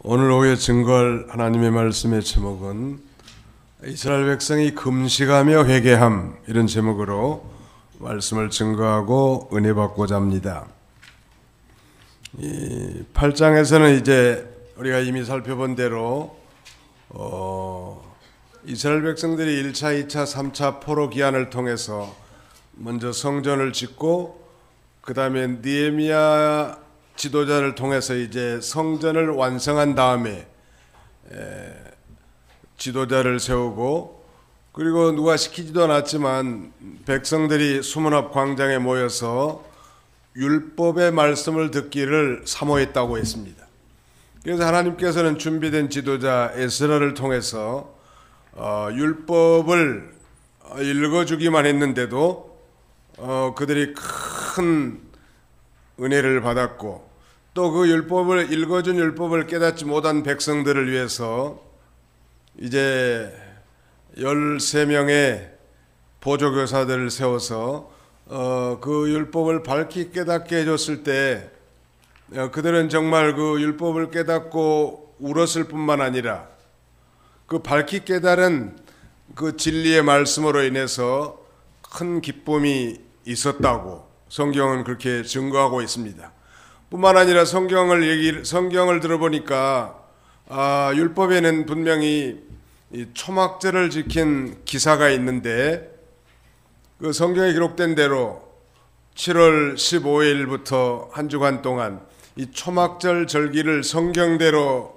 오늘 오후에 증거할 하나님의 말씀의 제목은 이스라엘 백성이 금식하며 회개함, 이런 제목으로 말씀을 증거하고 은혜 받고자 합니다. 이 8장에서는 이제 우리가 이미 살펴본 대로 이스라엘 백성들이 1차, 2차, 3차 포로 기한을 통해서 먼저 성전을 짓고 그 다음에 느헤미야 지도자를 통해서 이제 성전을 완성한 다음에 지도자를 세우고, 그리고 누가 시키지도 않았지만 백성들이 수문앞 광장에 모여서 율법의 말씀을 듣기를 사모했다고 했습니다. 그래서 하나님께서는 준비된 지도자 에스라를 통해서 율법을 읽어주기만 했는데도 그들이 큰 은혜를 받았고, 또 그 율법을 읽어준 율법을 깨닫지 못한 백성들을 위해서 이제 13명의 보조교사들을 세워서 그 율법을 밝히 깨닫게 해줬을 때 그들은 정말 그 율법을 깨닫고 울었을 뿐만 아니라 그 밝히 깨달은 그 진리의 말씀으로 인해서 큰 기쁨이 있었다고 성경은 그렇게 증거하고 있습니다. 뿐만 아니라 성경을 들어보니까 율법에는 분명히 이 초막절을 지킨 기사가 있는데, 그 성경에 기록된 대로 7월 15일부터 한 주간 동안 이 초막절 절기를 성경대로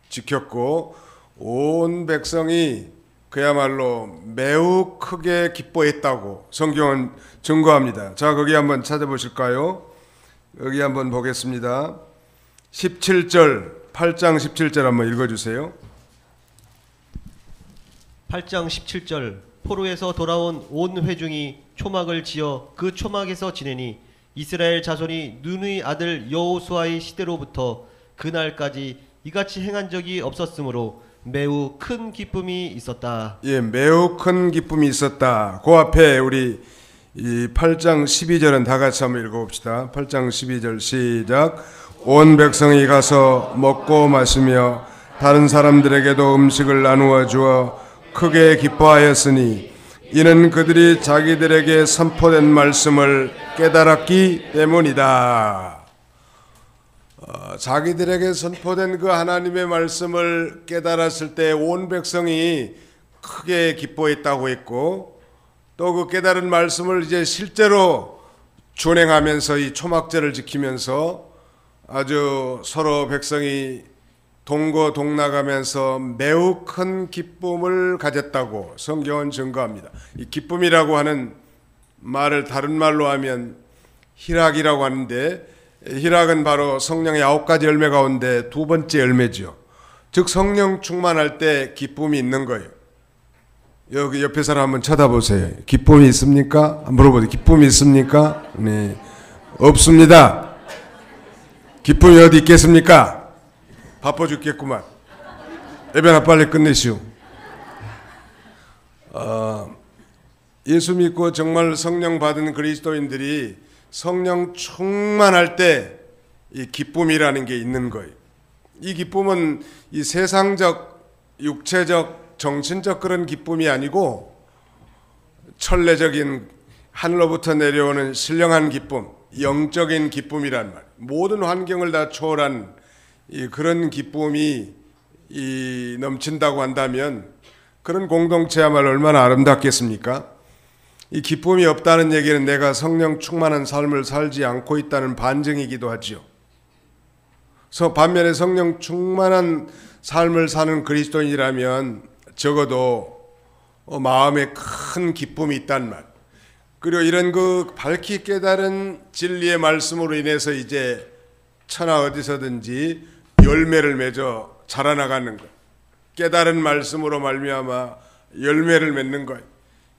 지켰고 온 백성이 그야말로 매우 크게 기뻐했다고 성경은 증거합니다. 자, 거기 한번 찾아보실까요? 여기 한번 보겠습니다. 17절, 8장 17절 한번 읽어주세요. 8장 17절. 포로에서 돌아온 온 회중이 초막을 지어 그 초막에서 지내니 이스라엘 자손이 눈의 아들 여호수아의 시대로부터 그날까지 이같이 행한 적이 없었으므로 매우 큰 기쁨이 있었다. 예, 매우 큰 기쁨이 있었다. 그 앞에 우리 이 8장 12절은 다 같이 한번 읽어봅시다. 8장 12절 시작. 온 백성이 가서 먹고 마시며 다른 사람들에게도 음식을 나누어 주어 크게 기뻐하였으니 이는 그들이 자기들에게 선포된 말씀을 깨달았기 때문이다. 자기들에게 선포된 그 하나님의 말씀을 깨달았을 때 온 백성이 크게 기뻐했다고 했고, 또 그 깨달은 말씀을 이제 실제로 준행하면서 이 초막절을 지키면서 아주 서로 백성이 동거동락하면서 매우 큰 기쁨을 가졌다고 성경은 증거합니다. 이 기쁨이라고 하는 말을 다른 말로 하면 희락이라고 하는데, 희락은 바로 성령의 9가지 열매 가운데 두 번째 열매죠. 즉 성령 충만할 때 기쁨이 있는 거예요. 여기 옆에 사람 한번 쳐다보세요. 기쁨이 있습니까? 물어보세요. 기쁨이 있습니까? 네, 없습니다. 기쁨이 어디 있겠습니까? 바빠 죽겠구만. 예배나 빨리 끝내시오. 예수 믿고 정말 성령 받은 그리스도인들이 성령 충만할 때 이 기쁨이라는 게 있는 거예요. 이 기쁨은 이 세상적, 육체적, 정신적 그런 기쁨이 아니고 천례적인 하늘로부터 내려오는 신령한 기쁨, 영적인 기쁨이란 말. 모든 환경을 다 초월한 그런 기쁨이 넘친다고 한다면 그런 공동체야말로 얼마나 아름답겠습니까? 이 기쁨이 없다는 얘기는 내가 성령 충만한 삶을 살지 않고 있다는 반증이기도 하죠. 반면에 성령 충만한 삶을 사는 그리스도인이라면 적어도 마음에 큰 기쁨이 있단 말. 그리고 이런 그 밝히 깨달은 진리의 말씀으로 인해서 이제 천하 어디서든지 열매를 맺어 자라나가는 것. 깨달은 말씀으로 말미암아 열매를 맺는 것.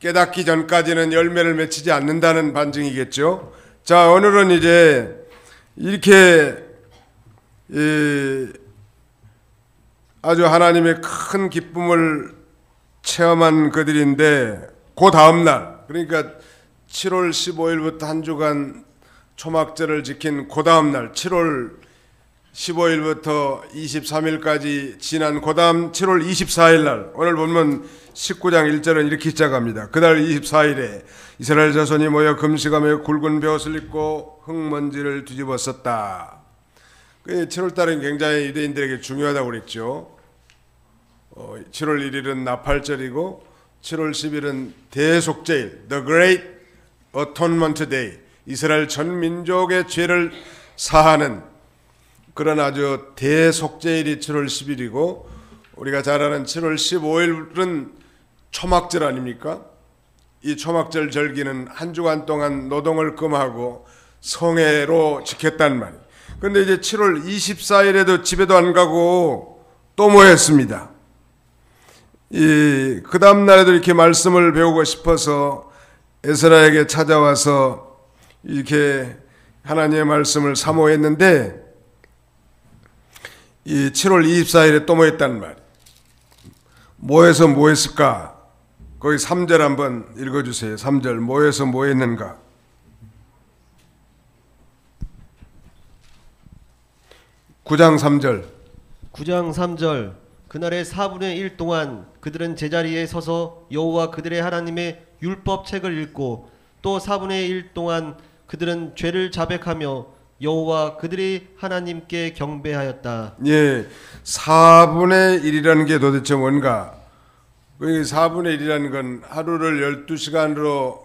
깨닫기 전까지는 열매를 맺히지 않는다는 반증이겠죠. 자, 오늘은 이제 이렇게 아주 하나님의 큰 기쁨을 체험한 그들인데, 그 다음날, 그러니까 7월 15일부터 한 주간 초막절을 지킨 그 다음날 7월 15일부터 23일까지 지난 그다음 7월 24일 날 오늘 본문 19장 1절은 이렇게 시작합니다. 그달 24일에 이스라엘 자손이 모여 금식하며 굵은 벼옷을 입고 흙먼지를 뒤집어 썼다. 7월 달은 굉장히 유대인들에게 중요하다고 그랬죠. 7월 1일은 나팔절이고 7월 10일은 대속죄일, The Great Atonement Day, 이스라엘 전 민족의 죄를 사하는 그런 아주 대속죄일이 7월 10일이고 우리가 잘 아는 7월 15일은 초막절 아닙니까? 이 초막절 절기는 한 주간 동안 노동을 금하고 성회로 지켰단 말이에요. 그런데 이제 7월 24일에도 집에도 안 가고 또 뭐 했습니다. 그 다음 날에도 이렇게 말씀을 배우고 싶어서 에스라에게 찾아와서 이렇게 하나님의 말씀을 사모했는데 이 7월 24일에 또 뭐 했단 말이에요. 뭐 해서 뭐 했을까? 거기 3절 한번 읽어주세요. 3절 뭐 해서 뭐 했는가? 9장 3절 9장 3절 그날의 4분의 1 동안 그들은 제자리에 서서 여호와 그들의 하나님의 율법책을 읽고 또 4분의 1 동안 그들은 죄를 자백하며 여호와 그들의 하나님께 경배하였다. 예, 4분의 1이라는 게 도대체 뭔가? 4분의 1이라는 건 하루를 12시간으로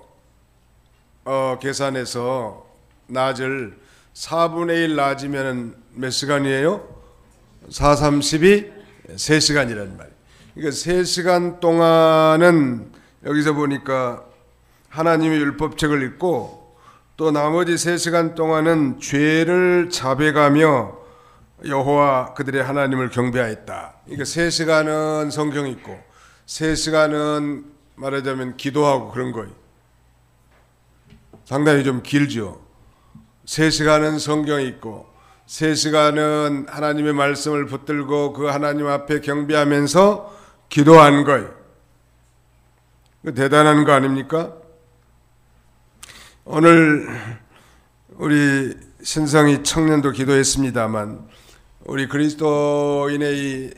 계산해서 낮을 4분의 1 낮이면 몇 시간이에요? 4, 32, 3시간이란 말이에요. 그러니까 3시간 동안은 여기서 보니까 하나님의 율법책을 읽고 또 나머지 3시간 동안은 죄를 자백하며 여호와 그들의 하나님을 경배하였다. 그러니까 3시간은 성경 읽고 3시간은 말하자면 기도하고 그런 거예요. 상당히 좀 길죠. 3시간은 성경 읽고 3시간은 하나님의 말씀을 붙들고 그 하나님 앞에 경배하면서 기도한 거예요. 대단한 거 아닙니까? 오늘 우리 신성희 청년도 기도했습니다만 우리 그리스도인의 이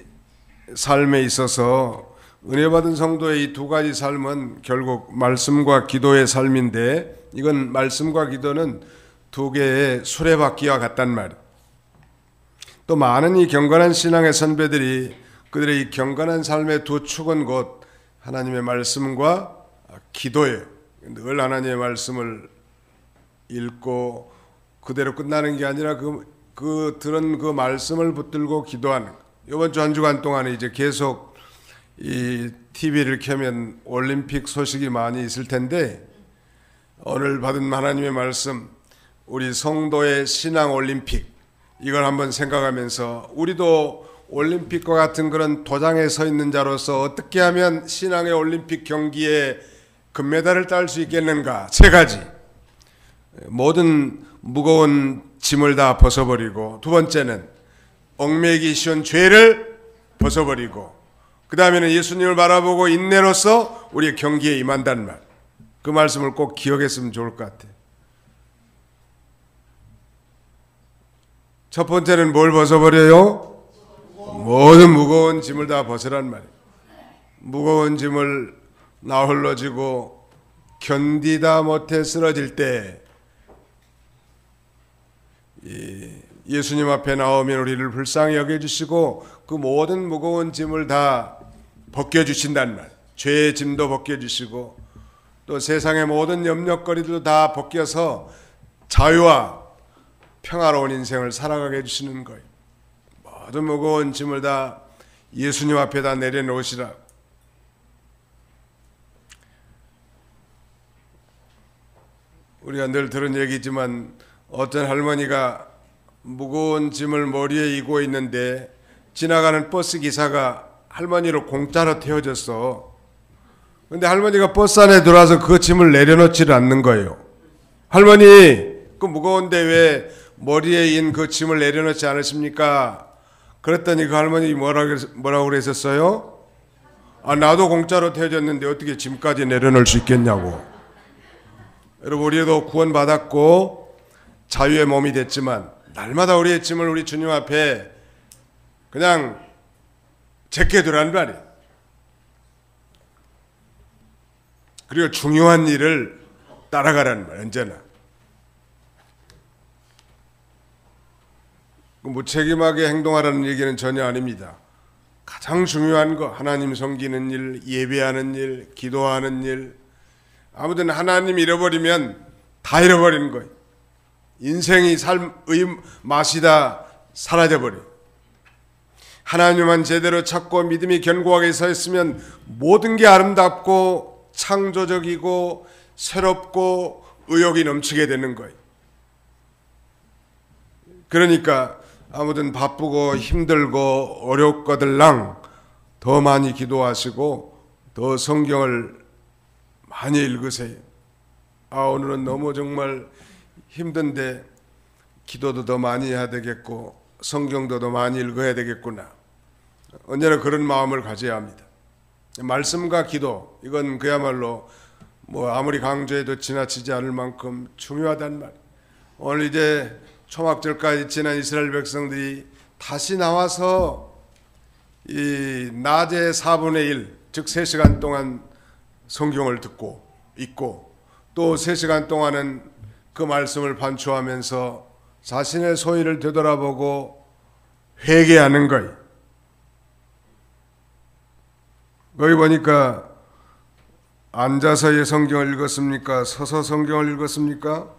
삶에 있어서 은혜 받은 성도의 이 두 가지 삶은 결국 말씀과 기도의 삶인데 이건 말씀과 기도는 두 개의 수레바퀴와 같단 말이에요. 또 많은 이 경건한 신앙의 선배들이 그들의 이 경건한 삶의 두 축은 곧 하나님의 말씀과 기도예요. 늘 하나님의 말씀을 읽고 그대로 끝나는 게 아니라 그 들은 그 말씀을 붙들고 기도하는 거. 이번 주 한 주간 동안에 이제 계속 이 TV를 켜면 올림픽 소식이 많이 있을 텐데 오늘 받은 하나님의 말씀 우리 성도의 신앙 올림픽 이걸 한번 생각하면서 우리도 올림픽과 같은 그런 도장에 서 있는 자로서 어떻게 하면 신앙의 올림픽 경기에 금메달을 딸 수 있겠는가? 세 가지. 모든 무거운 짐을 다 벗어버리고 두 번째는 얽매이기 쉬운 죄를 벗어버리고 그 다음에는 예수님을 바라보고 인내로서 우리의 경기에 임한다는 말. 그 말씀을 꼭 기억했으면 좋을 것 같아요. 첫 번째는 뭘 벗어버려요? 모든 무거운 짐을 다 벗으란 말이에요. 무거운 짐을 나 홀로 지고 견디다 못해 쓰러질 때 예수님 앞에 나오면 우리를 불쌍히 여겨주시고 그 모든 무거운 짐을 다 벗겨주신단 말. 죄의 짐도 벗겨주시고 또 세상의 모든 염려거리들도 다 벗겨서 자유와 평화로운 인생을 살아가게 해주시는 거예요. 모든 무거운 짐을 다 예수님 앞에다 내려놓으시라. 우리가 늘 들은 얘기지만 어떤 할머니가 무거운 짐을 머리에 이고 있는데 지나가는 버스 기사가 할머니를 공짜로 태워줬어. 근데 할머니가 버스 안에 들어와서 그 짐을 내려놓지를 않는 거예요. 할머니, 그 무거운데 왜 머리에 인 그 짐을 내려놓지 않으십니까? 그랬더니 그 할머니 뭐라고 그랬었어요? 아, 나도 공짜로 태워줬는데 어떻게 짐까지 내려놓을 수 있겠냐고. 여러분, 우리도 구원받았고 자유의 몸이 됐지만 날마다 우리의 짐을 우리 주님 앞에 그냥 제껴두라는 말이에요. 그리고 중요한 일을 따라가라는 말이에요. 언제나. 무책임하게 행동하라는 얘기는 전혀 아닙니다. 가장 중요한 거, 하나님 섬기는 일, 예배하는 일, 기도하는 일, 아무튼 하나님 잃어버리면 다 잃어버리는 거예요. 인생이 삶의 맛이 다 사라져버려요. 하나님만 제대로 찾고 믿음이 견고하게 서 있으면 모든 게 아름답고 창조적이고 새롭고 의욕이 넘치게 되는 거예요. 그러니까 아무튼 바쁘고 힘들고 어렵거들랑 더 많이 기도하시고 더 성경을 많이 읽으세요. 오늘은 너무 정말 힘든데 기도도 더 많이 해야 되겠고 성경도 더 많이 읽어야 되겠구나. 언제나 그런 마음을 가져야 합니다. 말씀과 기도, 이건 그야말로 아무리 강조해도 지나치지 않을 만큼 중요하단 말이에요. 오늘 이제 초막절까지 지난 이스라엘 백성들이 다시 나와서 이 낮에 4분의 1, 즉 3시간 동안 성경을 듣고 읽고 또 3시간 동안은 그 말씀을 반추하면서 자신의 소위를 되돌아보고 회개하는 거예요. 거기 보니까 앉아서 성경을 읽었습니까? 서서 성경을 읽었습니까?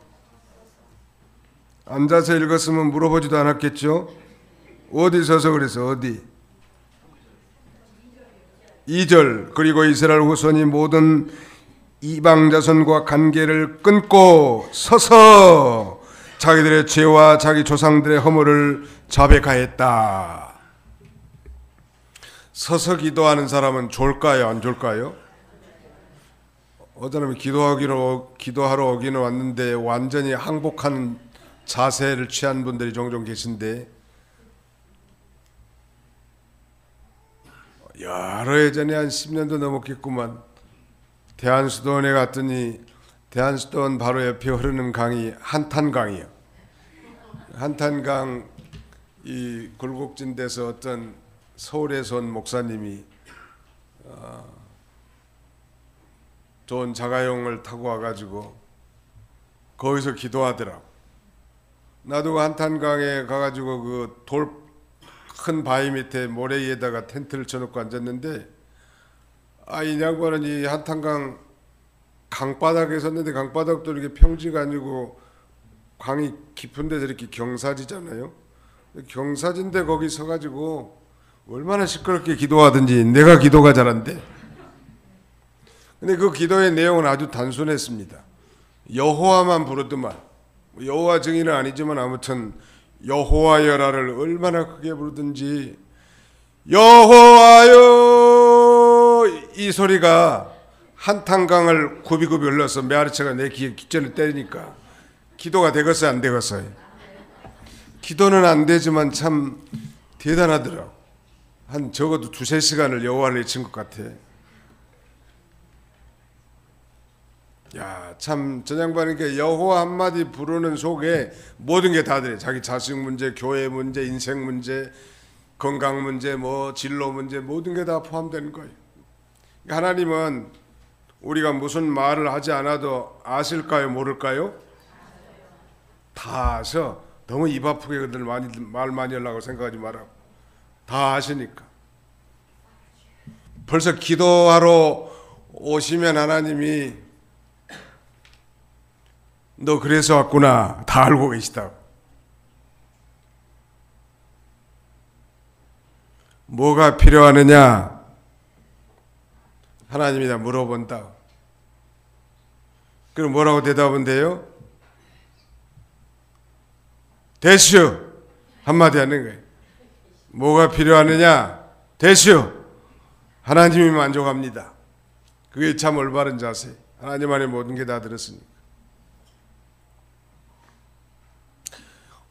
앉아서 읽었으면 물어보지도 않았겠죠? 어디 서서 그래서 어디? 2절. 그리고 이스라엘 후손이 모든 이방 자손과 관계를 끊고 서서 자기들의 죄와 자기 조상들의 허물을 자백하였다. 서서 기도하는 사람은 좋을까요? 안 좋을까요? 어떤 사람이 기도하러 오기는 왔는데 완전히 항복하는 자세를 취한 분들이 종종 계신데, 여러 예전에 한 10년도 넘었겠구만, 대한수도원에 갔더니 대한수도원 바로 옆에 흐르는 강이 한탄강이에요. 한탄강 이 굴곡진 데서 어떤 서울에서 온 목사님이 좋은 자가용을 타고 와가지고 거기서 기도하더라고. 나도 한탄강에 가가지고 그 돌 큰 바위 밑에 모래 위에다가 텐트를 쳐놓고 앉았는데, 이 양반은 이 한탄강 강바닥에 섰는데 강바닥도 이렇게 평지가 아니고 강이 깊은 데서 이렇게 경사지잖아요. 경사진데 거기 서가지고 얼마나 시끄럽게 기도하든지 내가 기도가 잘한데. 근데 그 기도의 내용은 아주 단순했습니다. 여호와만 부르더만, 여호와 증인은 아니지만 아무튼 여호와여라를 얼마나 크게 부르든지, 여호와여, 이 소리가 한탄강을 굽이굽이 흘러서 메아리채가 내 귀에 깃전을 때리니까 기도가 되겠어요, 안 되겠어요? 기도는 안 되지만 참 대단하더라고. 한 적어도 2-3시간을 여호와를 외친 것 같아. 야, 참 저 양반은 여호와 한마디 부르는 속에 모든 게 다 들어요. 자기 자식 문제, 교회 문제, 인생 문제, 건강 문제, 진로 문제, 모든 게 다 포함되는 거예요. 하나님은 우리가 무슨 말을 하지 않아도 아실까요, 모를까요? 다 아셔. 너무 입 아프게 그들 말 많이 하려고 생각하지 말라고. 다 아시니까. 벌써 기도하러 오시면 하나님이 너 그래서 왔구나 다 알고 계시다고. 뭐가 필요하느냐 하나님이 다 물어본다. 그럼 뭐라고 대답은 돼요? 대시오 한마디 하는 거예요. 뭐가 필요하느냐? 대시오. 하나님이 만족합니다. 그게 참 올바른 자세. 하나님 안에 모든 게 다 들었으니까.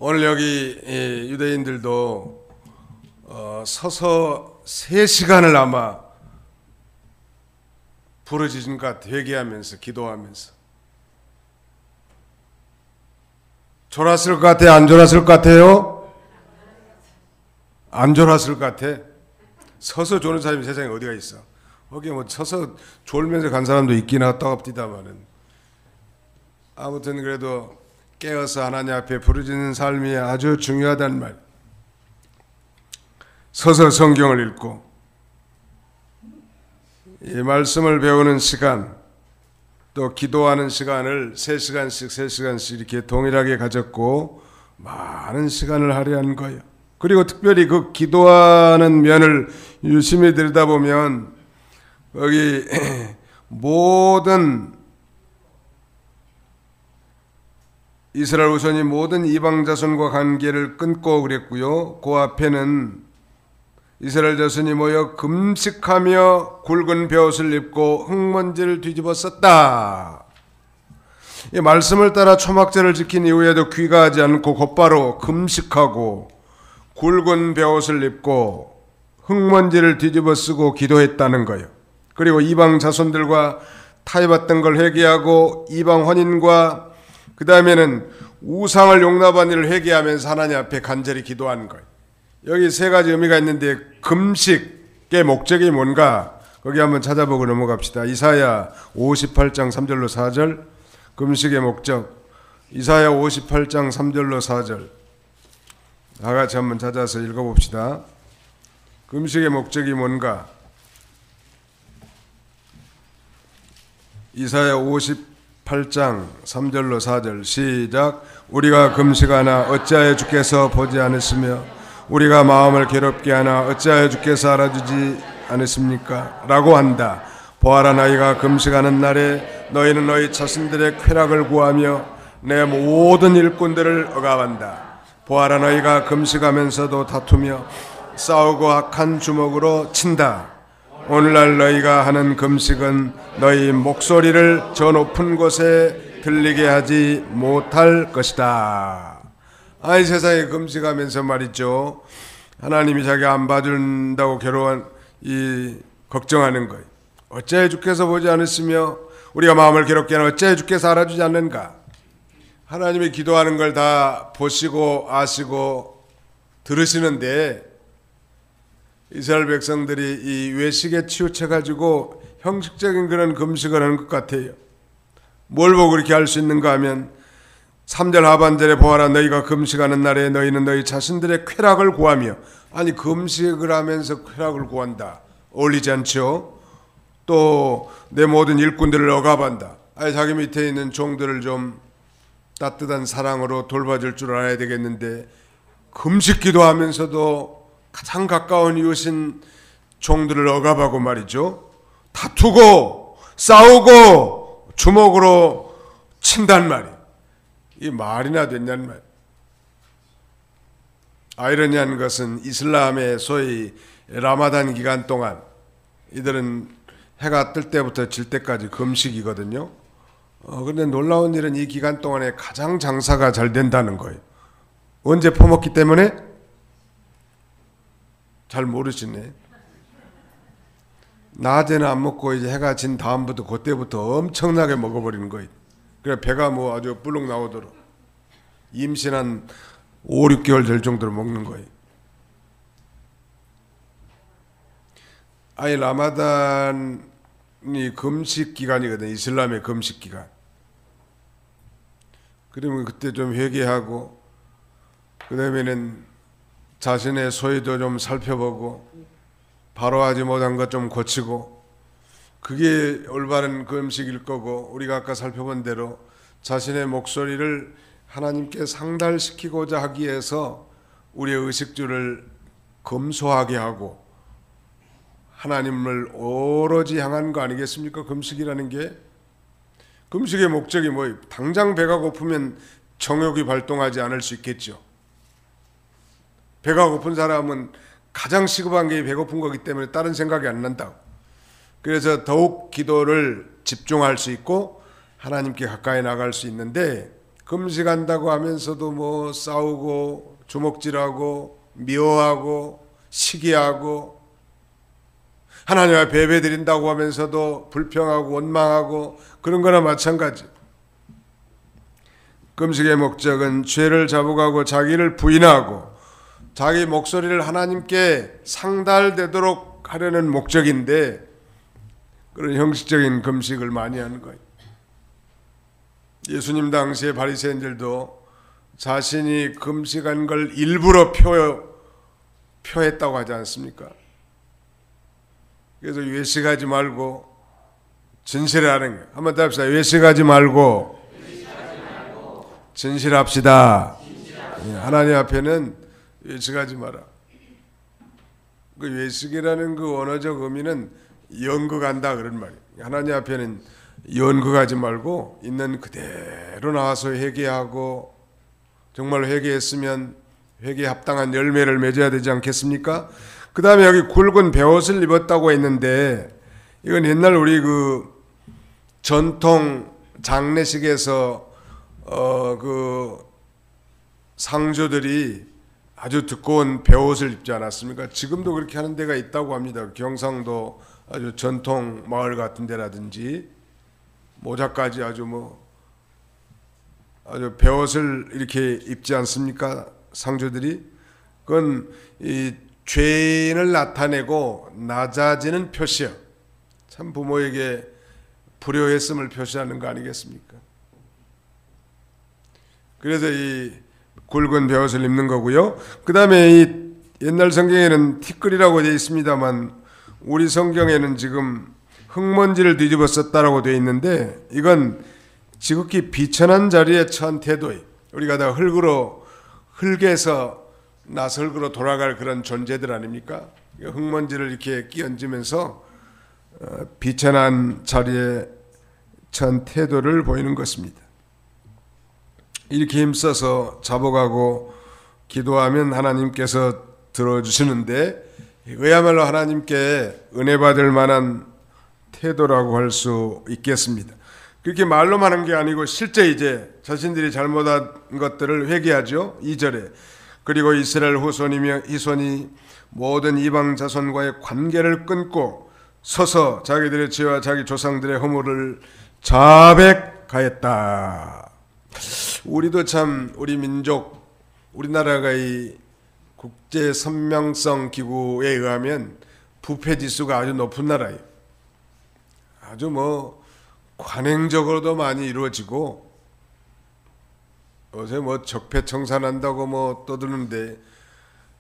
오늘 여기 유대인들도 서서 3시간을 아마 부르짖은 것 같아. 회개하면서 기도하면서. 졸았을 것 같아요? 안 졸았을 것 같아요? 안 졸았을 것 같아. 서서 조는 사람이 세상에 어디가 있어. 거기 뭐 서서 졸면서 간 사람도 있긴 하다갑디다마는, 아무튼 그래도 깨어서 하나님 앞에 부르짖는 삶이 아주 중요하단 말. 서서 성경을 읽고 이 말씀을 배우는 시간, 또 기도하는 시간을 3시간씩 이렇게 동일하게 가졌고 많은 시간을 할애한 거예요. 그리고 특별히 그 기도하는 면을 유심히 들여다보면 여기 모든 이스라엘 후손이 모든 이방 자손과 관계를 끊고 그랬고요. 그 앞에는 이스라엘 자손이 모여 금식하며 굵은 베옷을 입고 흙먼지를 뒤집어 썼다. 이 말씀을 따라 초막절을 지킨 이후에도 귀가하지 않고 곧바로 금식하고 굵은 베옷을 입고 흙먼지를 뒤집어 쓰고 기도했다는 거예요. 그리고 이방 자손들과 타협했던 걸 회개하고 이방 혼인과 그 다음에는 우상을 용납한 일을 회개하면서 하나님 앞에 간절히 기도하는 거예요. 여기 3가지 의미가 있는데 금식의 목적이 뭔가 거기 한번 찾아보고 넘어갑시다. 이사야 58장 3절로 4절, 금식의 목적. 이사야 58장 3절로 4절 다 같이 한번 찾아서 읽어봅시다. 금식의 목적이 뭔가. 이사야 58장 3절로 4절 시작. 우리가 금식하나 어찌하여 주께서 보지 않으시며 우리가 마음을 괴롭게 하나 어찌하여 주께서 알아주지 않으십니까? 라고 한다. 보아라, 너희가 금식하는 날에 너희는 너희 자신들의 쾌락을 구하며 내 모든 일꾼들을 억압한다. 보아라, 너희가 금식하면서도 다투며 싸우고 악한 주먹으로 친다. 오늘날 너희가 하는 금식은 너희 목소리를 저 높은 곳에 들리게 하지 못할 것이다. 아이, 세상에 금식하면서 말이죠, 하나님이 자기 안 봐준다고 걱정하는 거예요. 어찌하여 주께서 보지 않으시며 우리가 마음을 괴롭게 하나 어찌하여 주께서 알아주지 않는가. 하나님이 기도하는 걸 다 보시고 아시고 들으시는데 이스라엘 백성들이 이 외식에 치우쳐가지고 형식적인 그런 금식을 하는 것 같아요. 뭘 보고 그렇게 할 수 있는가 하면 3절 하반절에 보아라, 너희가 금식하는 날에 너희는 너희 자신들의 쾌락을 구하며. 아니, 금식을 하면서 쾌락을 구한다. 어울리지 않죠? 또 내 모든 일꾼들을 억압한다. 아니, 자기 밑에 있는 종들을 좀 따뜻한 사랑으로 돌봐줄 줄 알아야 되겠는데 금식 기도하면서도 가장 가까운 이웃인 종들을 억압하고 말이죠, 다투고 싸우고 주먹으로 친단 말이에요. 이 말이나 됐냔 말. 아이러니한 것은 이슬람의 소위 라마단 기간 동안 이들은 해가 뜰 때부터 질 때까지 금식이거든요. 그런데 놀라운 일은 이 기간 동안에 가장 장사가 잘 된다는 거예요. 언제 퍼먹기 때문에? 잘 모르시네. 낮에는 안 먹고 이제 해가 진 다음부터 그때부터 엄청나게 먹어버리는 거예요. 그래 배가 뭐 아주 불룩 나오도록 임신한 5, 6개월 될 정도로 먹는 거예요. 아니, 라마단이 금식 기간이거든. 이슬람의 금식 기간. 그러면 그때 좀 회개하고 그 다음에는 자신의 소유도 좀 살펴보고 바로 하지 못한 것 좀 고치고, 그게 올바른 금식일 거고, 우리가 아까 살펴본 대로 자신의 목소리를 하나님께 상달시키고자 하기 위해서 우리의 의식주를 검소하게 하고 하나님을 오로지 향한 거 아니겠습니까? 금식이라는 게. 금식의 목적이 뭐예요? 당장 배가 고프면 정욕이 발동하지 않을 수 있겠죠. 배가 고픈 사람은 가장 시급한 게 배고픈 거기 때문에 다른 생각이 안 난다고. 그래서 더욱 기도를 집중할 수 있고 하나님께 가까이 나갈 수 있는데, 금식한다고 하면서도 뭐 싸우고 주먹질하고 미워하고 시기하고 하나님 앞에 예배드린다고 하면서도 불평하고 원망하고 그런 거나 마찬가지. 금식의 목적은 죄를 자복하고 자기를 부인하고 자기 목소리를 하나님께 상달되도록 하려는 목적인데 그런 형식적인 금식을 많이 하는 거예요. 예수님 당시의 바리새인들도 자신이 금식한 걸 일부러 표했다고 하지 않습니까? 그래서 외식하지 말고 진실하는 거예요. 한번 더 합시다. 외식하지 말고 진실합시다. 하나님 앞에는 외식하지 마라. 그 외식이라는 그 원어적 의미는 연극한다 그런 말이에요. 하나님 앞에는 연극하지 말고 있는 그대로 나와서 회개하고 정말 회개했으면 회개에 합당한 열매를 맺어야 되지 않겠습니까? 그 다음에 여기 굵은 베옷을 입었다고 했는데 이건 옛날 우리 그 전통 장례식에서 그 상조들이 아주 두꺼운 베옷을 입지 않았습니까? 지금도 그렇게 하는 데가 있다고 합니다. 경상도 아주 전통 마을 같은 데라든지 모자까지 아주 아주 베옷을 이렇게 입지 않습니까? 상조들이. 그건 이 죄인을 나타내고 낮아지는 표시요. 참 부모에게 불효했음을 표시하는 거 아니겠습니까? 그래서 이 굵은 베옷을 입는 거고요. 그 다음에 이 옛날 성경에는 티끌이라고 되어 있습니다만 우리 성경에는 지금 흙먼지를 뒤집어 썼다라고 되어 있는데 이건 지극히 비천한 자리에 처한 태도예요. 우리가 다 흙에서 나서 흙으로 돌아갈 그런 존재들 아닙니까? 흙먼지를 이렇게 끼얹으면서 비천한 자리에 처한 태도를 보이는 것입니다. 이렇게 힘써서 자복하고 기도하면 하나님께서 들어주시는데 그야말로 하나님께 은혜 받을 만한 태도라고 할 수 있겠습니다. 그렇게 말로만 하는 게 아니고 실제 이제 자신들이 잘못한 것들을 회개하죠. 2절에 그리고 이스라엘 후손이며 이손이 모든 이방 자손과의 관계를 끊고 서서 자기들의 죄와 자기 조상들의 허물을 자백하였다. 우리도 참 우리 민족 우리나라가 이 국제 선명성 기구에 의하면 부패 지수가 아주 높은 나라예요. 아주 관행적으로도 많이 이루어지고 요새 적폐청산한다고 떠드는데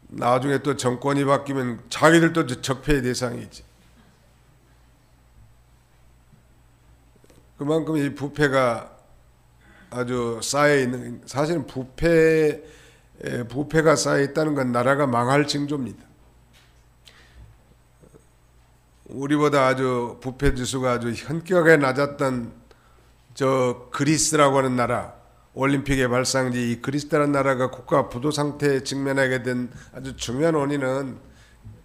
나중에 또 정권이 바뀌면 자기들도 적폐의 대상이지. 그만큼 이 부패가 아주 쌓여 있는, 사실은 부패가 쌓여 있다는 건 나라가 망할 징조입니다. 우리보다 아주 부패 지수가 아주 현격하게 낮았던 저 그리스라고 하는 나라, 올림픽의 발상지 이 그리스라는 나라가 국가 부도 상태에 직면하게 된 아주 중요한 원인은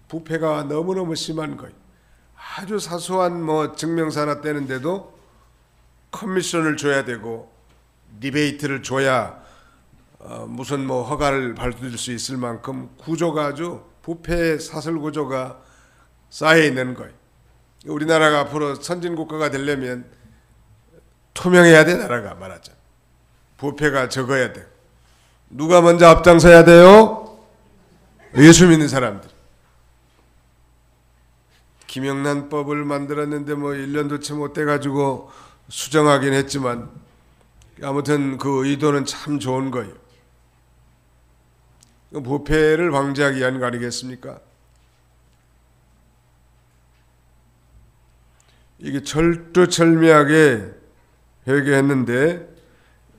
부패가 너무너무 심한 거예요. 아주 사소한 증명서 하나 떼는데도 커미션을 줘야 되고 리베이트를 줘야 무슨 허가를 받을 수 있을 만큼 구조가 아주 부패 사설 구조가 쌓여 있는 거예요. 우리나라가 앞으로 선진국가가 되려면 투명해야 돼. 나라가 말하자. 부패가 적어야 돼. 누가 먼저 앞장서야 돼요? 예수 믿는 사람들. 김영란법을 만들었는데 1년도 채 못 돼가지고 수정하긴 했지만 아무튼 그 의도는 참 좋은 거예요. 부패를 방지하기 위한 거 아니겠습니까? 이게 철두철미하게 회개했는데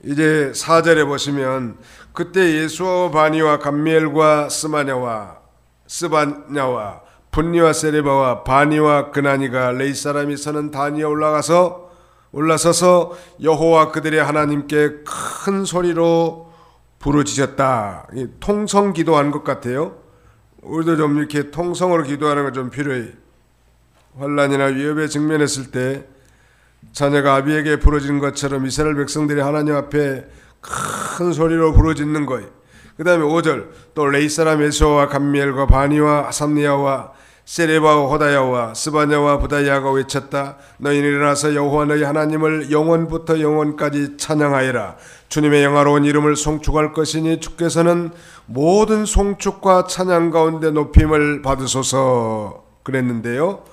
이제 4절에 보시면 그때 예수와 바니와 감미엘과 스바냐와 분니와 세레바와 바니와 그나니가 레이 사람이 서는 단위에 올라서서 여호와 그들의 하나님께 큰 소리로 부르짖었다. 통성 기도한 것 같아요. 우리도 좀 이렇게 통성으로 기도하는 거 좀 필요해요. 환난이나 위협에 직면했을 때 자녀가 아비에게 부르짖는 것처럼 이스라엘 백성들이 하나님 앞에 큰 소리로 부르짖는 거예요. 그 다음에 5절 또 레이 사람 에스와 감미엘과 바니와 아삼니아와 세레바와 호다야와 스바냐와 부다야가 외쳤다. 너희는 일어나서 여호와 너희 하나님을 영원부터 영원까지 찬양하여라. 주님의 영화로운 이름을 송축할 것이니 주께서는 모든 송축과 찬양 가운데 높임을 받으소서 그랬는데요.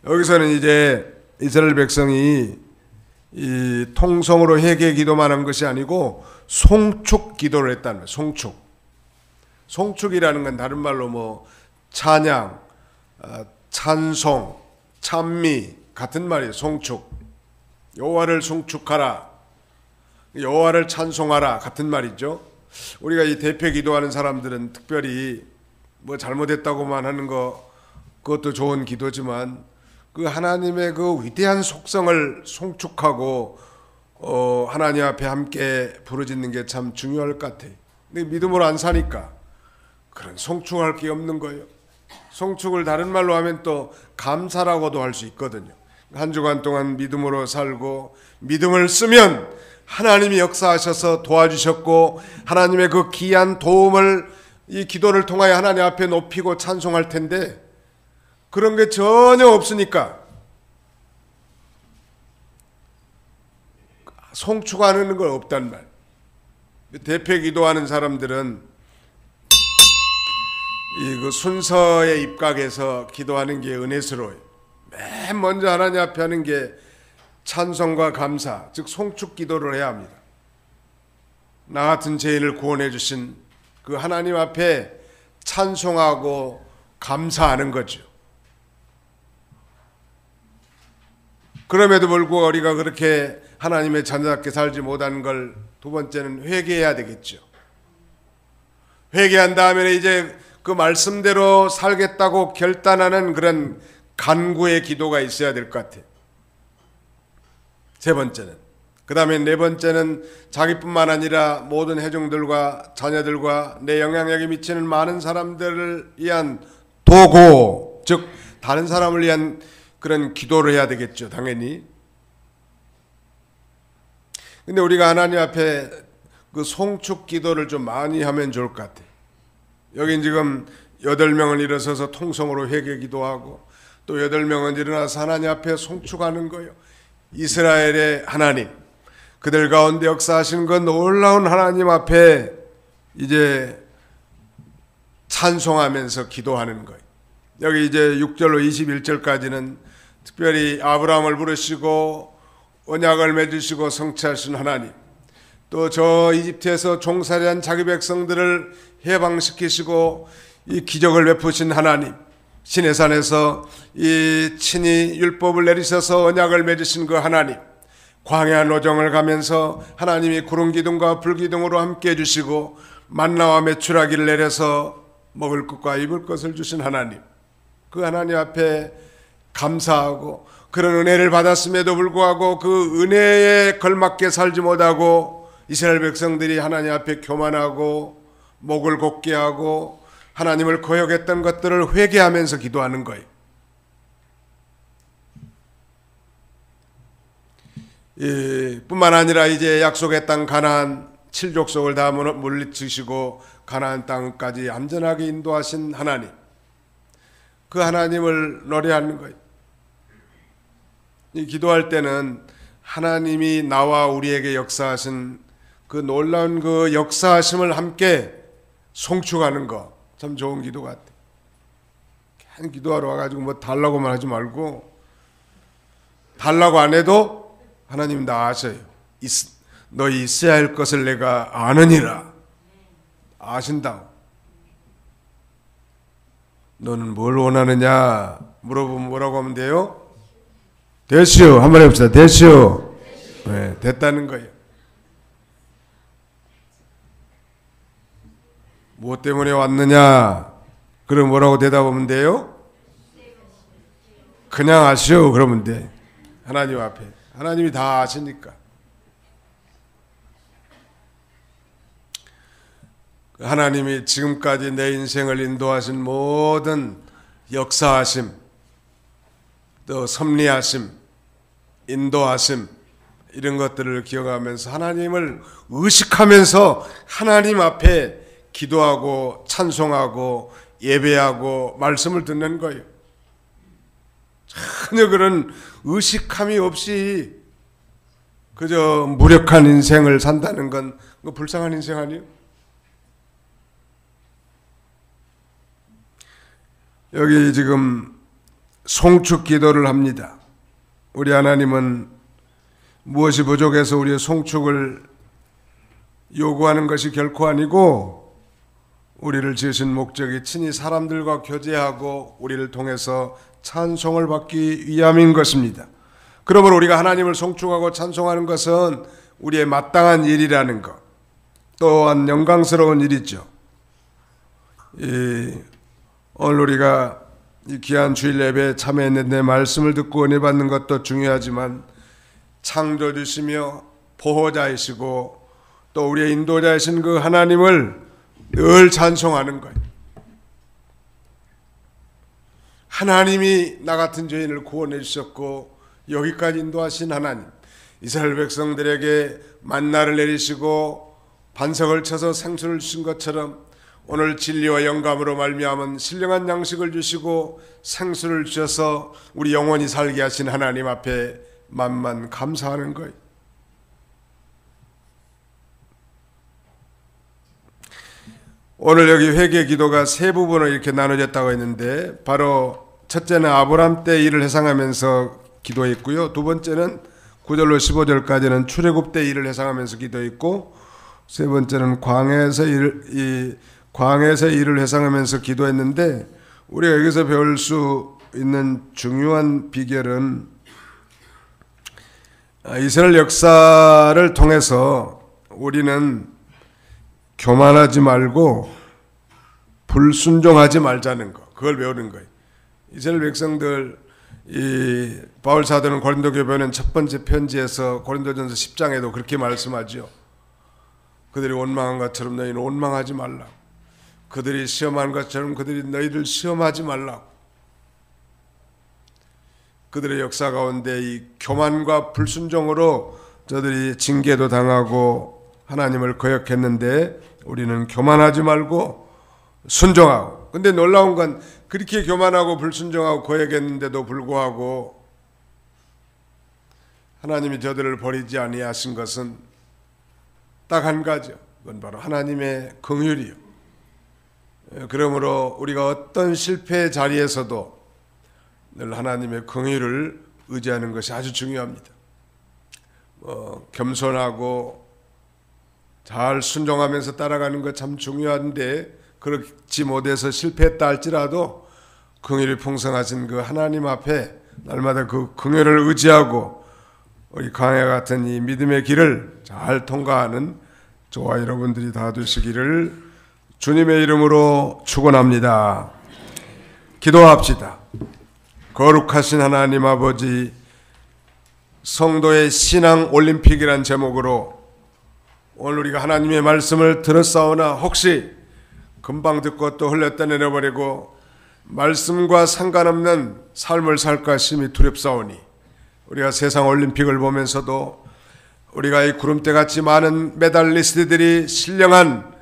여기서는 이제 이스라엘 백성이 이 통성으로 회개 기도만 한 것이 아니고 송축 기도를 했다는 거예요. 송축. 송축이라는 건 다른 말로 뭐 찬양, 찬송, 찬미 같은 말이에요. 송축. 여호와를 송축하라, 여호와를 찬송하라 같은 말이죠. 우리가 이 대표 기도하는 사람들은 특별히 뭐 잘못했다고만 하는 거 그것도 좋은 기도지만 그 하나님의 그 위대한 속성을 송축하고 하나님 앞에 함께 부르짖는 게 참 중요할 것 같아요. 근데 믿음으로 안 사니까 그런 송축할 게 없는 거예요. 송축을 다른 말로 하면 또 감사라고도 할 수 있거든요. 한 주간 동안 믿음으로 살고 믿음을 쓰면 하나님이 역사하셔서 도와주셨고 하나님의 그 귀한 도움을 이 기도를 통하여 하나님 앞에 높이고 찬송할 텐데 그런 게 전혀 없으니까 송축하는 건 없단 말. 대표 기도하는 사람들은 이 그 순서에 입각해서 기도하는 게 은혜스러워요. 맨 먼저 하나님 앞에 하는 게 찬송과 감사, 즉 송축 기도를 해야 합니다. 나 같은 죄인을 구원해 주신 그 하나님 앞에 찬송하고 감사하는 거죠. 그럼에도 불구하고 우리가 그렇게 하나님의 자녀답게 살지 못하는 걸 두 번째는 회개해야 되겠죠. 회개한 다음에 이제 그 말씀대로 살겠다고 결단하는 그런 간구의 기도가 있어야 될 것 같아요. 세 번째는, 그 다음에 네 번째는 자기뿐만 아니라 모든 회중들과 자녀들과 내 영향력이 미치는 많은 사람들을 위한 도고, 즉 다른 사람을 위한 그런 기도를 해야 되겠죠. 당연히. 근데 우리가 하나님 앞에 그 송축 기도를 좀 많이 하면 좋을 것 같아요. 여긴 지금 8명은 일어서서 통성으로 회개 기도하고 또 8명은 일어나서 하나님 앞에 송축하는 거예요. 이스라엘의 하나님, 그들 가운데 역사하신 그 놀라운 하나님 앞에 이제 찬송하면서 기도하는 거예요. 여기 이제 6절로 21절까지는 특별히 아브라함을 부르시고 언약을 맺으시고 성취하신 하나님, 또 저 이집트에서 종살이한 자기 백성들을 해방시키시고 이 기적을 베푸신 하나님, 시내산에서 이 친히 율법을 내리셔서 언약을 맺으신 그 하나님, 광야 노정을 가면서 하나님이 구름 기둥과 불 기둥으로 함께 해주시고 만나와 메추라기를 내려서 먹을 것과 입을 것을 주신 하나님, 그 하나님 앞에 감사하고 그런 은혜를 받았음에도 불구하고 그 은혜에 걸맞게 살지 못하고 이스라엘 백성들이 하나님 앞에 교만하고 목을 곧게 하고 하나님을 거역했던 것들을 회개하면서 기도하는 거예요. 뿐만 아니라 이제 약속의 땅 가나안 7족속을 다 물리치시고 가나안 땅까지 안전하게 인도하신 하나님, 그 하나님을 노래하는 거예요. 이 기도할 때는 하나님이 나와 우리에게 역사하신 그 놀라운 그 역사하심을 함께 송축하는 거 참 좋은 기도 같아요. 그냥 기도하러 와가지고 뭐 달라고만 하지 말고, 달라고 안 해도 하나님 나 아셔요. 너희 있어야 할 것을 내가 아느니라. 아신다고. 너는 뭘 원하느냐 물어보면 뭐라고 하면 돼요? 됐슈. 한번 해봅시다. 됐슈. 네, 됐다는 거예요. 무엇 때문에 왔느냐? 그럼 뭐라고 대답하면 돼요? 그냥 아시오. 그러면 돼. 하나님 앞에. 하나님이 다 아시니까. 하나님이 지금까지 내 인생을 인도하신 모든 역사하심, 또 섭리하심, 인도하심, 이런 것들을 기억하면서 하나님을 의식하면서 하나님 앞에 기도하고 찬송하고 예배하고 말씀을 듣는 거예요. 전혀 그런 의식함이 없이 그저 무력한 인생을 산다는 건 불쌍한 인생 아니에요? 여기 지금 송축 기도를 합니다. 우리 하나님은 무엇이 부족해서 우리의 송축을 요구하는 것이 결코 아니고 우리를 지으신 목적이 친히 사람들과 교제하고 우리를 통해서 찬송을 받기 위함인 것입니다. 그러므로 우리가 하나님을 송축하고 찬송하는 것은 우리의 마땅한 일이라는 것, 또한 영광스러운 일이죠. 오늘 우리가 이 귀한 주일 예배에 참여했는데 말씀을 듣고 은혜 받는 것도 중요하지만 창조주시며 보호자이시고 또 우리의 인도자이신 그 하나님을 늘 찬송하는 거예요. 하나님이 나 같은 죄인을 구원해 주셨고 여기까지 인도하신 하나님, 이스라엘 백성들에게 만나를 내리시고 반석을 쳐서 생수를 주신 것처럼 오늘 진리와 영감으로 말미암은 신령한 양식을 주시고 생수를 주셔서 우리 영원히 살게 하신 하나님 앞에 만만 감사하는 거예요. 오늘 여기 회개 기도가 세 부분으로 이렇게 나눠졌다고 했는데 바로 첫째는 아브람 때 일을 회상하면서 기도했고요. 두 번째는 9절로 15절까지는 출애굽 때 일을 회상하면서 기도했고 세 번째는 광야에서 일을 회상하면서 기도했는데 우리가 여기서 배울 수 있는 중요한 비결은 이스라엘 역사를 통해서 우리는 교만하지 말고 불순종하지 말자는 거, 그걸 배우는 거예요. 이스라엘 백성들, 이 바울 사도는 고린도 교회는 첫 번째 편지에서 고린도전서 10장에도 그렇게 말씀하죠. 그들이 원망한 것처럼 너희는 원망하지 말라. 그들이 시험한 것처럼 그들이 너희를 시험하지 말라. 그들의 역사 가운데 이 교만과 불순종으로 저들이 징계도 당하고 하나님을 거역했는데 우리는 교만하지 말고 순종하고. 근데 놀라운 건 그렇게 교만하고 불순종하고 거역했는데도 불구하고 하나님이 저들을 버리지 아니하신 것은 딱 한 가지요. 그건 바로 하나님의 긍휼이요. 그러므로 우리가 어떤 실패의 자리에서도 늘 하나님의 긍휼을 의지하는 것이 아주 중요합니다. 겸손하고 잘 순종하면서 따라가는 것 참 중요한데 그렇지 못해서 실패했다 할지라도 긍휼이 풍성하신 그 하나님 앞에 날마다 그 긍휼을 의지하고 우리 광야 같은 이 믿음의 길을 잘 통과하는 저와 여러분들이 다 되시기를 주님의 이름으로 축원합니다. 기도합시다. 거룩하신 하나님 아버지, 성도의 신앙 올림픽이란 제목으로 오늘 우리가 하나님의 말씀을 들었사오나 혹시 금방 듣고 또 흘렸다 내려버리고 말씀과 상관없는 삶을 살까 심히 두렵사오니 우리가 세상 올림픽을 보면서도 우리가 이 구름대같이 많은 메달리스트들이 신령한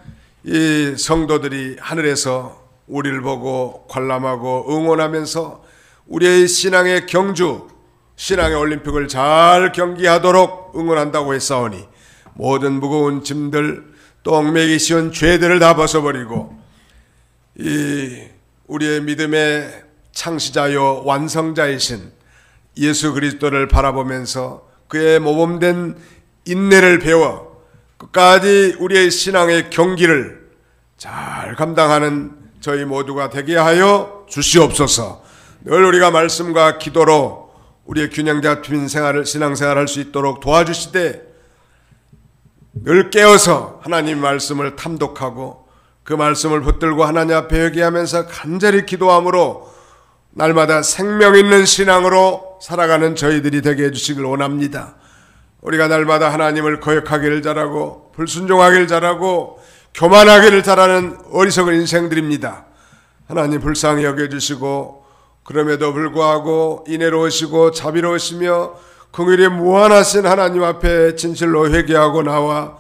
이 성도들이 하늘에서 우리를 보고 관람하고 응원하면서 우리의 신앙의 경주, 신앙의 올림픽을 잘 경기하도록 응원한다고 했사오니 모든 무거운 짐들 또 얽매기 쉬운 죄들을 다 벗어버리고 이 우리의 믿음의 창시자요 완성자이신 예수 그리스도를 바라보면서 그의 모범된 인내를 배워 끝까지 우리의 신앙의 경기를 잘 감당하는 저희 모두가 되게 하여 주시옵소서. 늘 우리가 말씀과 기도로 우리의 균형 잡힌 신앙생활을 할 수 있도록 도와주시되 늘 깨어서 하나님 말씀을 탐독하고 그 말씀을 붙들고 하나님 앞에 회개하면서 간절히 기도함으로 날마다 생명 있는 신앙으로 살아가는 저희들이 되게 해주시길 원합니다. 우리가 날마다 하나님을 거역하기를 잘하고 불순종하기를 잘하고 교만하기를 잘하는 어리석은 인생들입니다. 하나님 불쌍히 여겨주시고 그럼에도 불구하고 인애로우시고 자비로우시며 긍휼이 무한하신 하나님 앞에 진실로 회개하고 나와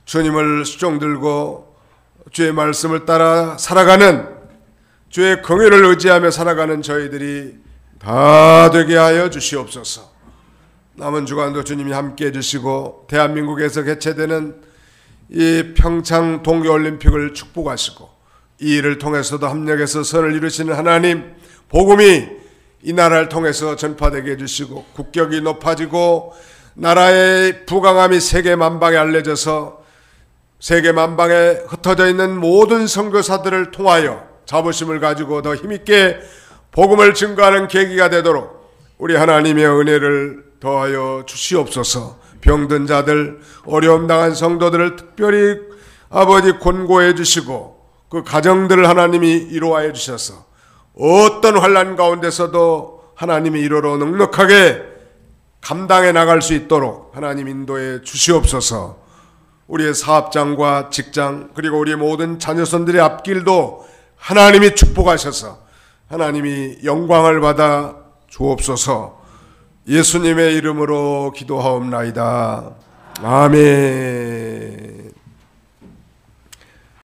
주님을 수종들고 주의 말씀을 따라 살아가는 주의 긍휼을 의지하며 살아가는 저희들이 다 되게 하여 주시옵소서. 남은 주간도 주님이 함께 해주시고 대한민국에서 개최되는 이 평창 동계올림픽을 축복하시고 이 일을 통해서도 합력해서 선을 이루시는 하나님, 복음이 이 나라를 통해서 전파되게 해주시고 국격이 높아지고 나라의 부강함이 세계 만방에 알려져서 세계 만방에 흩어져 있는 모든 선교사들을 통하여 자부심을 가지고 더 힘있게 복음을 증거하는 계기가 되도록 우리 하나님의 은혜를 더하여 주시옵소서. 병든 자들, 어려움 당한 성도들을 특별히 아버지 권고해 주시고 그 가정들을 하나님이 이루어해 주셔서 어떤 환난 가운데서도 하나님이 이루어 넉넉하게 감당해 나갈 수 있도록 하나님 인도해 주시옵소서. 우리의 사업장과 직장 그리고 우리 모든 자녀손들의 앞길도 하나님이 축복하셔서 하나님이 영광을 받아 주옵소서. 예수님의 이름으로 기도하옵나이다. 아멘.